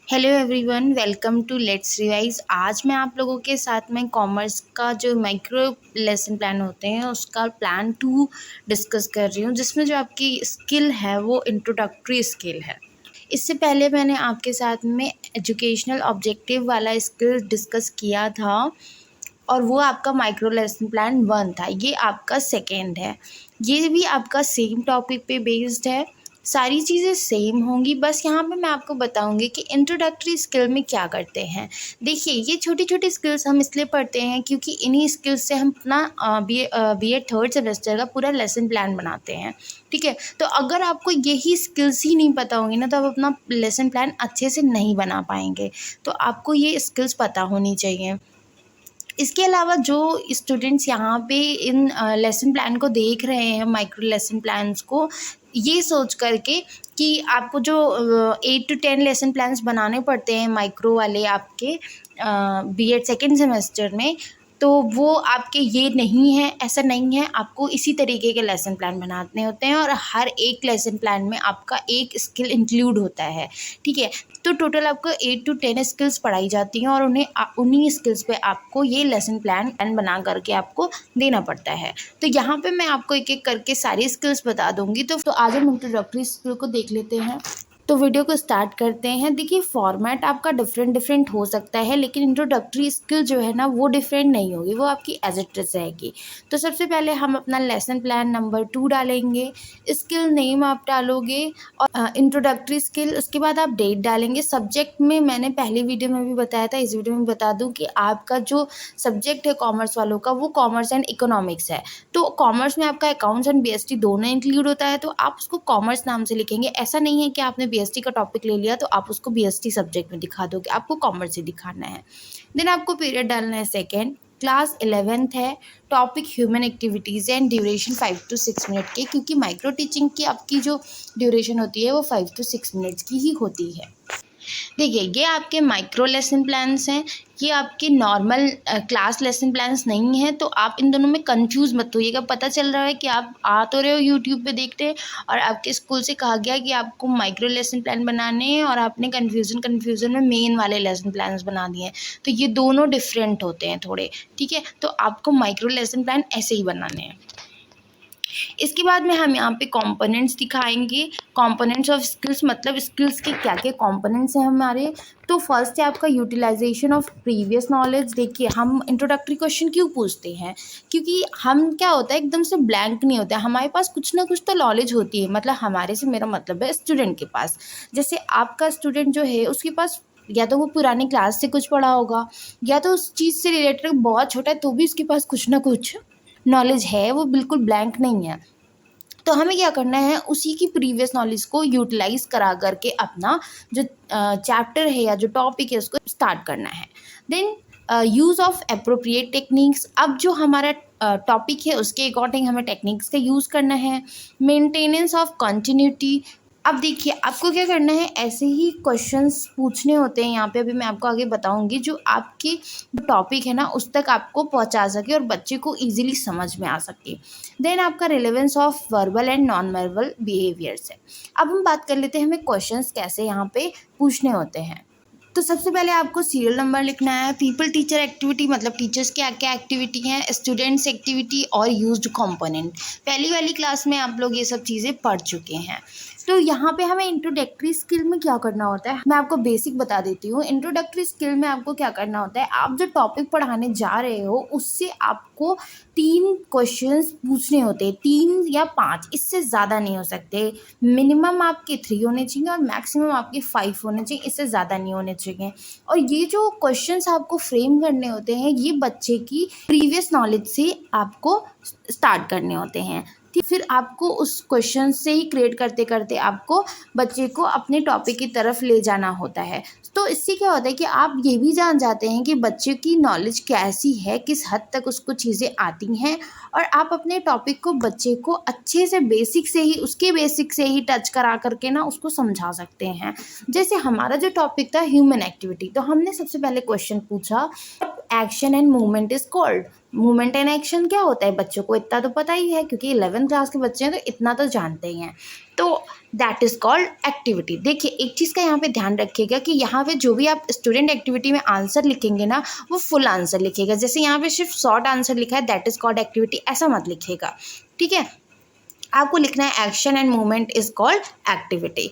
Hello everyone, welcome to let's revise. आज मैं आप लोगों के साथ में कॉमर्स का जो माइक्रो लेसन प्लान होते हैं उसका प्लान 2 डिस्कस कर रही हूँ, जिसमें जो आपकी स्किल है वो इंट्रोडक्टरी स्किल है। इससे पहले मैंने आपके साथ में एजुकेशनल ऑब्जेक्टिव वाला स्किल डिस्कस किया था और वो आपका माइक्रो लेसन प्लान 1 था। ये आपका सेकेंड है। ये भी आपका सेम टॉपिक पे बेस्ड है। सारी चीज़ें सेम होंगी, बस यहाँ पे मैं आपको बताऊंगी कि इंट्रोडक्टरी स्किल में क्या करते हैं। देखिए, ये छोटी छोटी स्किल्स हम इसलिए पढ़ते हैं क्योंकि इन्हीं स्किल्स से हम अपना बी एड थर्ड सेमेस्टर का पूरा लेसन प्लान बनाते हैं। ठीक है, तो अगर आपको यही स्किल्स ही नहीं पता होंगी ना, तो आप अपना लेसन प्लान अच्छे से नहीं बना पाएंगे। तो आपको ये स्किल्स पता होनी चाहिए। इसके अलावा जो स्टूडेंट्स यहाँ पे इन लेसन प्लान को देख रहे हैं, माइक्रो लेसन प्लान्स को, ये सोच करके कि आपको जो 8 to 10 लेसन प्लान्स बनाने पड़ते हैं माइक्रो वाले आपके बीएड सेकेंड सेमेस्टर में, तो वो आपके ये नहीं है, ऐसा नहीं है। आपको इसी तरीके के लेसन प्लान बनाने होते हैं और हर एक लेसन प्लान में आपका एक स्किल इंक्लूड होता है। ठीक है, तो टोटल आपको 8 to 10 स्किल्स पढ़ाई जाती हैं और उन्हीं स्किल्स पे आपको ये लेसन प्लान बना करके आपको देना पड़ता है। तो यहाँ पे मैं आपको एक एक करके सारी स्किल्स बता दूंगी। तो आज हम इंट्रोडक्टरी स्किल को देख लेते हैं। तो वीडियो को स्टार्ट करते हैं। देखिए, फॉर्मेट आपका डिफरेंट हो सकता है, लेकिन इंट्रोडक्टरी स्किल जो है ना वो डिफरेंट नहीं होगी, वो आपकी एज इट इज रहेगी। तो सबसे पहले हम अपना लेसन प्लान नंबर 2 डालेंगे। स्किल नेम आप डालोगे और इंट्रोडक्टरी स्किल, उसके बाद आप डेट डालेंगे। सब्जेक्ट में मैंने पहली वीडियो में भी बताया था, इस वीडियो में बता दूं कि आपका जो सब्जेक्ट है कॉमर्स वालों का, वो कॉमर्स एंड इकोनॉमिक्स है। तो कॉमर्स में आपका अकाउंट्स एंड बीएसटी दोनों इंक्लूड होता है, तो आप उसको कॉमर्स नाम से लिखेंगे। ऐसा नहीं है कि आपने बीएसटी का टॉपिक ले लिया तो आप उसको बीएसटी सब्जेक्ट में दिखा दोगे, आपको कॉमर्स ही दिखाना है। देन आपको पीरियड डालना है सेकेंड, क्लास 11th है, topic human activities and duration 5 to 6 minute के, क्योंकि माइक्रो टीचिंग की आपकी जो ड्यूरेशन होती है वो 5 to 6 मिनट्स की ही होती है। देखिए, ये आपके माइक्रो लेसन प्लान्स हैं, ये आपके नॉर्मल क्लास लेसन प्लान्स नहीं हैं। तो आप इन दोनों में कंफ्यूज मत होइएगा। पता चल रहा है कि आप आ तो रहे हो यूट्यूब पे देखते और आपके स्कूल से कहा गया कि आपको माइक्रो लेसन प्लान बनाने हैं और आपने कन्फ्यूज़न में मेन वाले लेसन प्लान्स बना दिए हैं। तो ये दोनों डिफरेंट होते हैं थोड़े। ठीक है, तो आपको माइक्रो लेसन प्लान ऐसे ही बनाने हैं। इसके बाद में हम यहाँ पे कंपोनेंट्स दिखाएंगे। कंपोनेंट्स ऑफ स्किल्स मतलब स्किल्स के क्या क्या कंपोनेंट्स हैं हमारे। तो फर्स्ट है आपका यूटिलाइजेशन ऑफ प्रीवियस नॉलेज। देखिए, हम इंट्रोडक्टरी क्वेश्चन क्यों पूछते हैं, क्योंकि हम क्या होता है एकदम से ब्लैंक नहीं होता है, हमारे पास कुछ ना कुछ तो नॉलेज होती है। मतलब हमारे से मेरा मतलब है स्टूडेंट के पास। जैसे आपका स्टूडेंट जो है उसके पास या तो वो पुरानी क्लास से कुछ पढ़ा होगा, या तो उस चीज़ से रिलेटेड बहुत छोटा है तो भी उसके पास कुछ ना कुछ नॉलेज है, वो बिल्कुल ब्लैंक नहीं है। तो हमें क्या करना है, उसी की प्रीवियस नॉलेज को यूटिलाइज करा करके अपना जो चैप्टर है या जो टॉपिक है उसको स्टार्ट करना है। Then use of appropriate techniques. अब जो हमारा टॉपिक है उसके अकॉर्डिंग हमें टेक्निक्स का यूज़ करना है। Maintenance of continuity. अब देखिए, आपको क्या करना है, ऐसे ही क्वेश्चंस पूछने होते हैं यहाँ पे, अभी मैं आपको आगे बताऊंगी, जो आपकी टॉपिक है ना उस तक आपको पहुँचा सके और बच्चे को ईजिली समझ में आ सके। देन आपका relevance of verbal and non verbal behaviours है। अब हम बात कर लेते हैं हमें क्वेश्चंस कैसे यहाँ पे पूछने होते हैं। तो सबसे पहले आपको सीरियल नंबर लिखना है। पीपल टीचर एक्टिविटी मतलब टीचर्स की क्या क्या एक्टिविटी हैं, स्टूडेंट्स एक्टिविटी और यूज्ड कंपोनेंट। पहली वाली क्लास में आप लोग ये सब चीज़ें पढ़ चुके हैं। तो यहाँ पे हमें इंट्रोडक्टरी स्किल में क्या करना होता है, मैं आपको बेसिक बता देती हूँ। इंट्रोडक्टरी स्किल में आपको क्या करना होता है, आप जो टॉपिक पढ़ाने जा रहे हो उससे आपको 3 क्वेश्चंस पूछने होते हैं, 3 या 5, इससे ज़्यादा नहीं हो सकते। मिनिमम आपके 3 होने चाहिए और मैक्सिमम आपके 5 होने चाहिए, इससे ज़्यादा नहीं होने चाहिए। और ये जो क्वेश्चंस आपको फ्रेम करने होते हैं ये बच्चे की प्रीवियस नॉलेज से आपको स्टार्ट करने होते हैं। फिर आपको उस क्वेश्चन से ही क्रिएट करते करते आपको बच्चे को अपने टॉपिक की तरफ ले जाना होता है। तो इससे क्या होता है कि आप ये भी जान जाते हैं कि बच्चे की नॉलेज कैसी है, किस हद तक उसको चीज़ें आती हैं, और आप अपने टॉपिक को बच्चे को अच्छे से बेसिक से ही, उसके बेसिक से ही टच करा करके ना उसको समझा सकते हैं। जैसे हमारा जो टॉपिक था ह्यूमन एक्टिविटी, तो हमने सबसे पहले क्वेश्चन पूछा action and movement is called. Movement and action क्या होता है, बच्चों को इतना तो पता ही है क्योंकि 11th क्लास के बच्चे हैं तो इतना तो जानते ही हैं। तो दैट इज कॉल्ड एक्टिविटी। देखिए एक चीज़ का यहाँ पे ध्यान रखिएगा कि यहाँ पे जो भी आप स्टूडेंट एक्टिविटी में आंसर लिखेंगे ना, वो फुल आंसर लिखिएगा। जैसे यहाँ पे सिर्फ शॉर्ट आंसर लिखा है दैट इज कॉल्ड एक्टिविटी, ऐसा मत लिखिएगा, ठीक है। आपको लिखना है action and movement is called activity.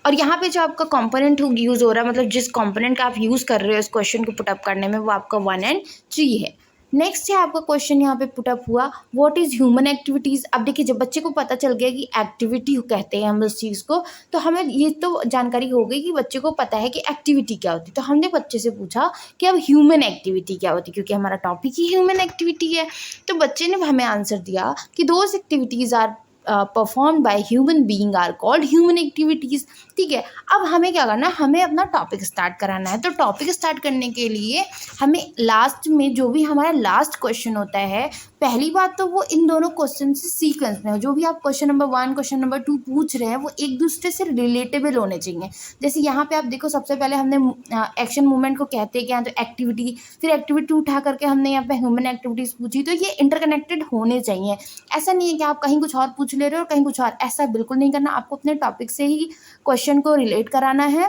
और यहाँ पे जो आपका कंपोनेंट यूज़ हो रहा है, मतलब जिस कंपोनेंट का आप यूज़ कर रहे हो इस क्वेश्चन को पुटअप करने में, वो आपका 1 और 3 है। नेक्स्ट है आपका क्वेश्चन यहाँ पे पुटअप हुआ, व्हाट इज़ ह्यूमन एक्टिविटीज़। अब देखिए जब बच्चे को पता चल गया कि एक्टिविटी कहते हैं हम उस चीज़ को, तो हमें ये तो जानकारी हो गई कि बच्चे को पता है कि एक्टिविटी क्या होती है। तो हमने बच्चे से पूछा कि अब ह्यूमन एक्टिविटी क्या होती है, क्योंकि हमारा टॉपिक ही ह्यूमन एक्टिविटी है। तो बच्चे ने हमें आंसर दिया कि those activities are perform by human being are called human activities, ठीक है। अब हमें क्या करना है, हमें अपना टॉपिक स्टार्ट कराना है। तो टॉपिक स्टार्ट करने के लिए हमें लास्ट में जो भी हमारा लास्ट क्वेश्चन होता है, पहली बात तो वो इन दोनों क्वेश्चन से सीक्वेंस में हो। जो भी आप क्वेश्चन नंबर 1 क्वेश्चन नंबर 2 पूछ रहे हैं वो एक दूसरे से रिलेटेबल होने चाहिए। जैसे यहाँ पे आप देखो सबसे पहले हमने एक्शन मूवमेंट को कहते हैं क्या, तो एक्टिविटी, फिर एक्टिविटी उठा करके हमने यहाँ पे ह्यूमन एक्टिविटीज़ पूछी। तो ये इंटरकनेक्टेड होने चाहिए। ऐसा नहीं है कि आप कहीं कुछ और पूछ ले रहे हो और कहीं कुछ और, ऐसा बिल्कुल नहीं करना। आपको अपने टॉपिक से ही क्वेश्चन को रिलेट कराना है,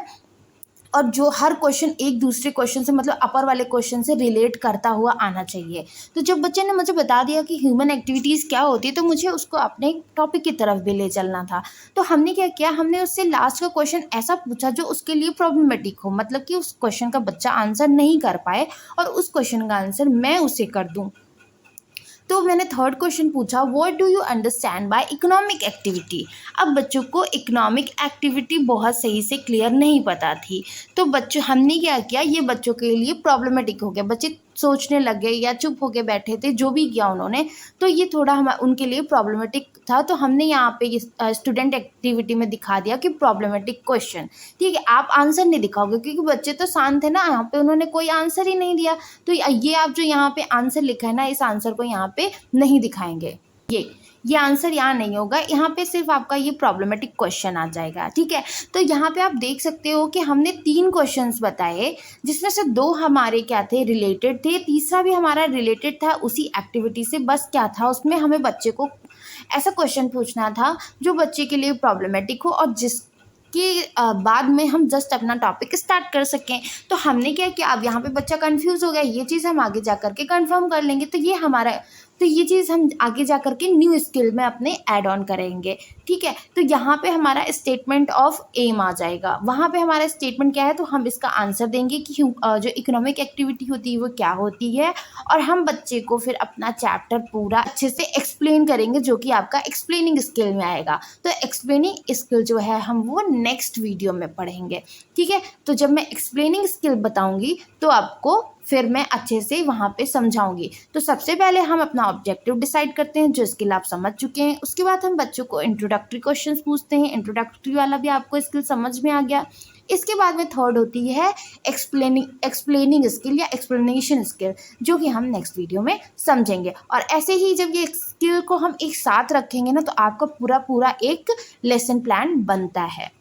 और जो हर क्वेश्चन एक दूसरे क्वेश्चन से, मतलब अपर वाले क्वेश्चन से रिलेट करता हुआ आना चाहिए। तो जब बच्चे ने मुझे बता दिया कि ह्यूमन एक्टिविटीज़ क्या होती है, तो मुझे उसको अपने टॉपिक की तरफ भी ले चलना था। तो हमने क्या किया, हमने उससे लास्ट का क्वेश्चन ऐसा पूछा जो उसके लिए प्रॉब्लमेटिक हो, मतलब कि उस क्वेश्चन का बच्चा आंसर नहीं कर पाए और उस क्वेश्चन का आंसर मैं उसे कर दूँ। तो मैंने थर्ड क्वेश्चन पूछा, what do you understand by economic activity. अब बच्चों को इकोनॉमिक एक्टिविटी बहुत सही से क्लियर नहीं पता थी। तो बच्चों हमने क्या किया, ये बच्चों के लिए प्रॉब्लमेटिक हो गया। बच्चे सोचने लग गए या चुप होके बैठे थे, जो भी किया उन्होंने, तो ये थोड़ा हम उनके लिए प्रॉब्लमेटिक था। तो हमने यहाँ पे स्टूडेंट एक्टिविटी में दिखा दिया कि प्रॉब्लमेटिक क्वेश्चन, ठीक है। आप आंसर नहीं दिखाओगे क्योंकि बच्चे तो शांत है ना, यहाँ पे उन्होंने कोई आंसर ही नहीं दिया। तो ये आप जो यहाँ पे आंसर लिखा है ना, इस आंसर को यहाँ पे नहीं दिखाएंगे। ये आंसर यहाँ नहीं होगा, यहाँ पे सिर्फ आपका ये प्रॉब्लमेटिक क्वेश्चन आ जाएगा, ठीक है। तो यहाँ पे आप देख सकते हो कि हमने 3 क्वेश्चंस बताए, जिसमें से 2 हमारे क्या थे, रिलेटेड थे, तीसरा भी हमारा रिलेटेड था उसी एक्टिविटी से। बस क्या था उसमें, हमें बच्चे को ऐसा क्वेश्चन पूछना था जो बच्चे के लिए प्रॉब्लमेटिक हो और जिसके बाद में हम जस्ट अपना टॉपिक स्टार्ट कर सकें। तो हमने क्या किया, अब यहाँ पे बच्चा कंफ्यूज हो गया, ये चीज़ हम आगे जा करके कंफर्म कर लेंगे। तो ये चीज़ हम आगे जा करके न्यू स्किल में अपने ऐड ऑन करेंगे, ठीक है। तो यहाँ पे हमारा स्टेटमेंट ऑफ एम आ जाएगा। वहाँ पे हमारा स्टेटमेंट क्या है, तो हम इसका आंसर देंगे कि जो इकोनॉमिक एक्टिविटी होती है वो क्या होती है, और हम बच्चे को फिर अपना चैप्टर पूरा अच्छे से एक्सप्लेन करेंगे, जो कि आपका एक्सप्लेनिंग स्किल में आएगा। तो एक्सप्लेनिंग स्किल जो है हम वो नेक्स्ट वीडियो में पढ़ेंगे, ठीक है। तो जब मैं एक्सप्लेनिंग स्किल बताऊँगी तो आपको फिर मैं अच्छे से वहाँ पे समझाऊंगी। तो सबसे पहले हम अपना ऑब्जेक्टिव डिसाइड करते हैं, जो स्किल आप समझ चुके हैं। उसके बाद हम बच्चों को इंट्रोडक्टरी क्वेश्चंस पूछते हैं, इंट्रोडक्टरी वाला भी आपको स्किल समझ में आ गया। इसके बाद में थर्ड होती है एक्सप्लेनिंग स्किल या एक्सप्लेनेशन स्किल, जो कि हम नेक्स्ट वीडियो में समझेंगे। और ऐसे ही जब ये स्किल को हम एक साथ रखेंगे ना, तो आपका पूरा एक लेसन प्लान बनता है।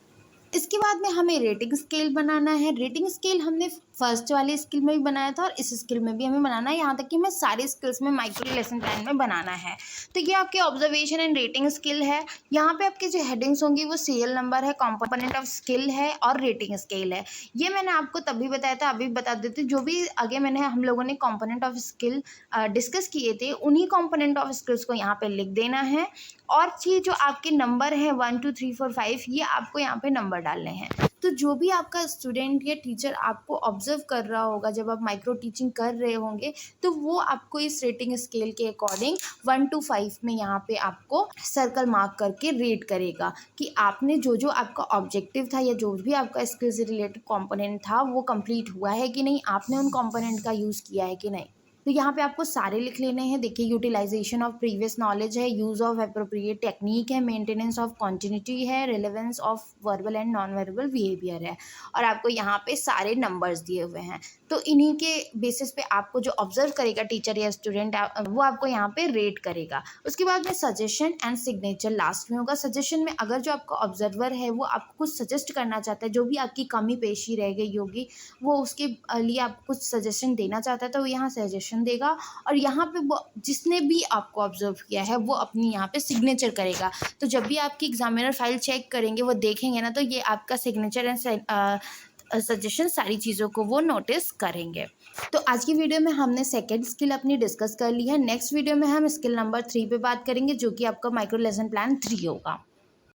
इसके बाद में हमें रेटिंग स्केल बनाना है। रेटिंग स्केल हमने फर्स्ट वाले स्किल में भी बनाया था और इस स्किल में भी हमें बनाना है, यहाँ तक कि हमें सारे स्किल्स में माइक्रो लेसन प्लान में बनाना है। तो ये आपके ऑब्जर्वेशन एंड रेटिंग स्किल है। यहाँ पे आपकी जो हेडिंग्स होंगी वो सीरियल नंबर है, कंपोनेंट ऑफ स्किल है और रेटिंग स्केल है। ये मैंने आपको तभी बताया था, अभी बता देती हूँ। जो भी आगे हम लोगों ने कंपोनेंट ऑफ स्किल डिस्कस किए थे, उन्हीं कंपोनेंट ऑफ स्किल्स को यहाँ पे लिख देना है। और ये जो आपके नंबर हैं 1 2 3 4 5, ये आपको यहाँ पे नंबर डालने हैं। तो जो भी आपका स्टूडेंट या टीचर आपको ऑब्जर्व कर रहा होगा जब आप माइक्रो टीचिंग कर रहे होंगे, तो वो आपको इस रेटिंग स्केल के अकॉर्डिंग 1 to 5 में यहाँ पे आपको सर्कल मार्क करके रेट करेगा कि आपने जो आपका ऑब्जेक्टिव था या जो भी आपका स्किल से रिलेटेड कंपोनेंट था वो कंप्लीट हुआ है कि नहीं, आपने उन कंपोनेंट का यूज़ किया है कि नहीं। तो यहाँ पे आपको सारे लिख लेने हैं। देखिए, यूटिलाइजेशन ऑफ प्रीवियस नॉलेज है, यूज़ ऑफ एप्रोप्रिएट टेक्निक है, मेंटेनेंस ऑफ कॉन्टिन्यूटी है, relevance of verbal and non verbal behaviour है, और आपको यहाँ पे सारे नंबर्स दिए हुए हैं। तो इन्हीं के बेसिस पे आपको जो ऑब्जर्व करेगा टीचर या स्टूडेंट, वो आपको यहाँ पे रेट करेगा। उसके बाद में सजेशन एंड सिग्नेचर लास्ट में होगा। सजेशन में अगर जो आपका ऑब्जर्वर है वो आपको कुछ सजेस्ट करना चाहता है, जो भी आपकी कमी पेशी रह गई होगी वो उसके लिए आपको कुछ सजेशन देना चाहता है, तो वो यहाँ सजेशन देगा। और यहाँ पे वो जिसने भी आपको ऑब्जर्व किया है वो अपनी यहाँ पे सिग्नेचर करेगा। तो जब भी आपकी एग्जामिनर फाइल चेक करेंगे, वो देखेंगे ना, तो ये आपका सिग्नेचर एंड सजेशन सारी चीज़ों को वो नोटिस करेंगे। तो आज की वीडियो में हमने सेकेंड स्किल अपनी डिस्कस कर ली है। नेक्स्ट वीडियो में हम स्किल नंबर 3 पे बात करेंगे, जो कि आपका माइक्रो लेसन प्लान 3 होगा।